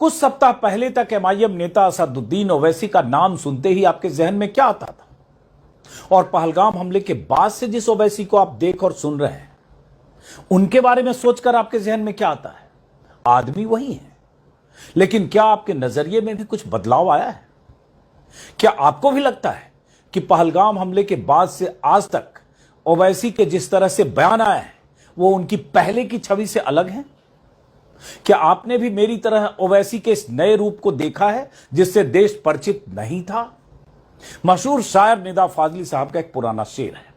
कुछ सप्ताह पहले तक एमआईएम नेता असदुद्दीन ओवैसी का नाम सुनते ही आपके जहन में क्या आता था? और पहलगाम हमले के बाद से जिस ओवैसी को आप देख और सुन रहे हैं, उनके बारे में सोचकर आपके जहन में क्या आता है? आदमी वही है, लेकिन क्या आपके नजरिए में भी कुछ बदलाव आया है? क्या आपको भी लगता है कि पहलगाम हमले के बाद से आज तक ओवैसी के जिस तरह से बयान आए हैं, वो उनकी पहले की छवि से अलग है? क्या आपने भी मेरी तरह ओवैसी के इस नए रूप को देखा है जिससे देश परिचित नहीं था? मशहूर शायर निदा फाजली साहब का एक पुराना शेर है,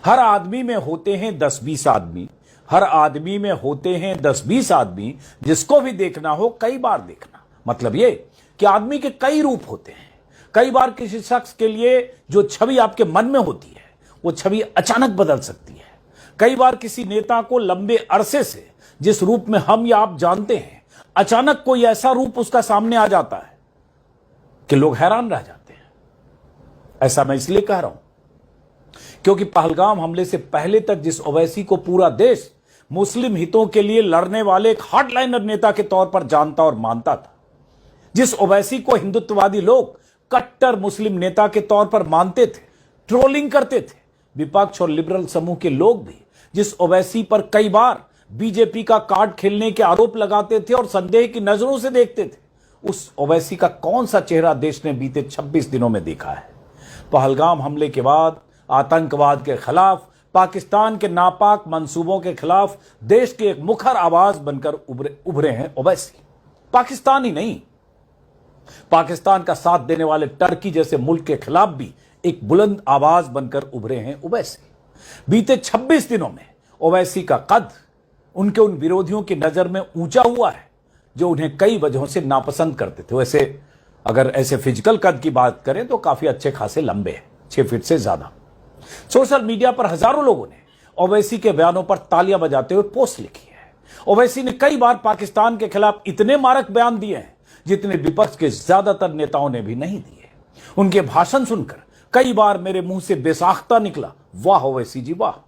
हर आदमी में होते हैं 10-20 आदमी, हर आदमी में होते हैं 10-20 आदमी, जिसको भी देखना हो कई बार देखना। मतलब ये कि आदमी के कई रूप होते हैं। कई बार किसी शख्स के लिए जो छवि आपके मन में होती है, वो छवि अचानक बदल सकती है। कई बार किसी नेता को लंबे अरसे से जिस रूप में हम या आप जानते हैं, अचानक कोई ऐसा रूप उसका सामने आ जाता है कि लोग हैरान रह जाते हैं। ऐसा मैं इसलिए कह रहा हूं क्योंकि पहलगाम हमले से पहले तक जिस ओवैसी को पूरा देश मुस्लिम हितों के लिए लड़ने वाले एक हार्डलाइनर नेता के तौर पर जानता और मानता था, जिस ओवैसी को हिंदुत्ववादी लोग कट्टर मुस्लिम नेता के तौर पर मानते थे, ट्रोलिंग करते थे, विपक्ष और लिबरल समूह के लोग भी जिस ओवैसी पर कई बार बीजेपी का कार्ड खेलने के आरोप लगाते थे और संदेह की नजरों से देखते थे, उस ओवैसी का कौन सा चेहरा देश ने बीते 26 दिनों में देखा है? पहलगाम हमले के बाद आतंकवाद के खिलाफ, पाकिस्तान के नापाक मंसूबों के खिलाफ देश के एक मुखर आवाज बनकर उभरे हैं ओवैसी। पाकिस्तान ही नहीं, पाकिस्तान का साथ देने वाले टर्की जैसे मुल्क के खिलाफ भी एक बुलंद आवाज बनकर उभरे हैं ओवैसी। बीते 26 दिनों में ओवैसी का कद उनके उन विरोधियों की नजर में ऊंचा हुआ है जो उन्हें कई वजहों से नापसंद करते थे। वैसे अगर ऐसे फिजिकल कद की बात करें तो काफी अच्छे खासे लंबे हैं, 6 फीट से ज्यादा। सोशल मीडिया पर हजारों लोगों ने ओवैसी के बयानों पर तालियां बजाते हुए पोस्ट लिखी है। ओवैसी ने कई बार पाकिस्तान के खिलाफ इतने मारक बयान दिए हैं जितने विपक्ष के ज्यादातर नेताओं ने भी नहीं दिए। उनके भाषण सुनकर कई बार मेरे मुंह से बेसाख्ता निकला, वाह ओवैसी जी वाह।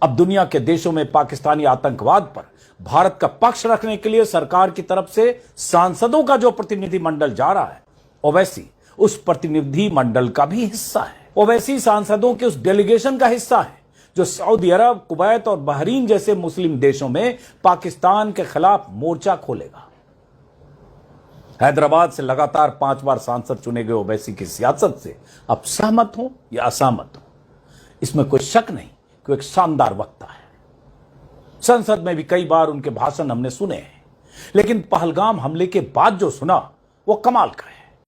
अब दुनिया के देशों में पाकिस्तानी आतंकवाद पर भारत का पक्ष रखने के लिए सरकार की तरफ से सांसदों का जो प्रतिनिधि मंडल जा रहा है, ओवैसी उस प्रतिनिधि मंडल का भी हिस्सा है। ओवैसी सांसदों के उस डेलीगेशन का हिस्सा है जो सऊदी अरब, कुवैत और बहरीन जैसे मुस्लिम देशों में पाकिस्तान के खिलाफ मोर्चा खोलेगा। हैदराबाद से लगातार 5 बार सांसद चुने गए ओवैसी की सियासत से अब सहमत हो या असहमत हो, इसमें कोई शक नहीं कि एक शानदार वक्ता है। संसद में भी कई बार उनके भाषण हमने सुने हैं, लेकिन पहलगाम हमले के बाद जो सुना वो कमाल का है।